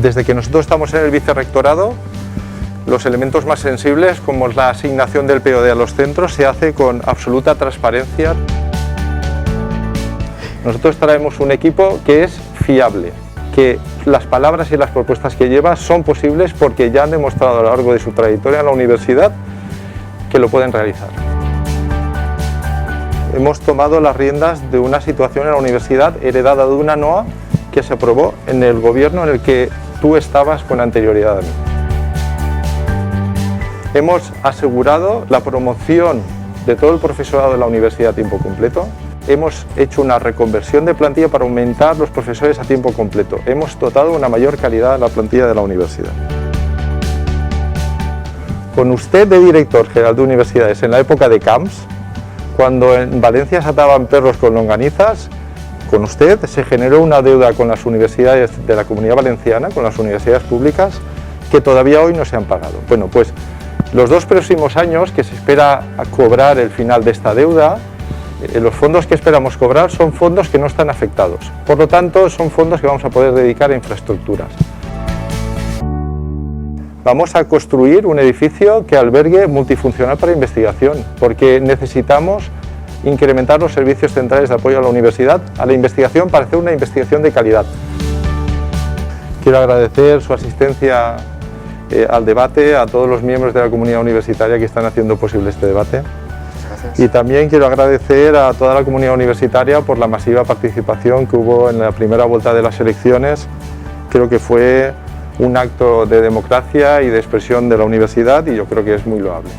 Desde que nosotros estamos en el vicerrectorado, los elementos más sensibles, como la asignación del POD a los centros, se hace con absoluta transparencia. Nosotros traemos un equipo que es fiable, que las palabras y las propuestas que lleva son posibles porque ya han demostrado a lo largo de su trayectoria en la universidad que lo pueden realizar. Hemos tomado las riendas de una situación en la universidad heredada de una NOA que se aprobó en el gobierno en el que tú estabas con anterioridad a mí. Hemos asegurado la promoción de todo el profesorado de la universidad a tiempo completo. Hemos hecho una reconversión de plantilla para aumentar los profesores a tiempo completo. Hemos dotado una mayor calidad a la plantilla de la universidad. Con usted de director general de universidades en la época de Camps, cuando en Valencia se ataban perros con longanizas, con usted se generó una deuda con las universidades de la Comunidad Valenciana, con las universidades públicas, que todavía hoy no se han pagado. Bueno, pues los 2 próximos años que se espera a cobrar el final de esta deuda, los fondos que esperamos cobrar son fondos que no están afectados. Por lo tanto, son fondos que vamos a poder dedicar a infraestructuras. Vamos a construir un edificio que albergue multifuncional para investigación, porque necesitamos incrementar los servicios centrales de apoyo a la universidad, a la investigación, para hacer una investigación de calidad. Quiero agradecer su asistencia al debate, a todos los miembros de la comunidad universitaria que están haciendo posible este debate. Gracias. Y también quiero agradecer a toda la comunidad universitaria por la masiva participación que hubo en la primera vuelta de las elecciones. Creo que fue un acto de democracia y de expresión de la universidad y yo creo que es muy loable.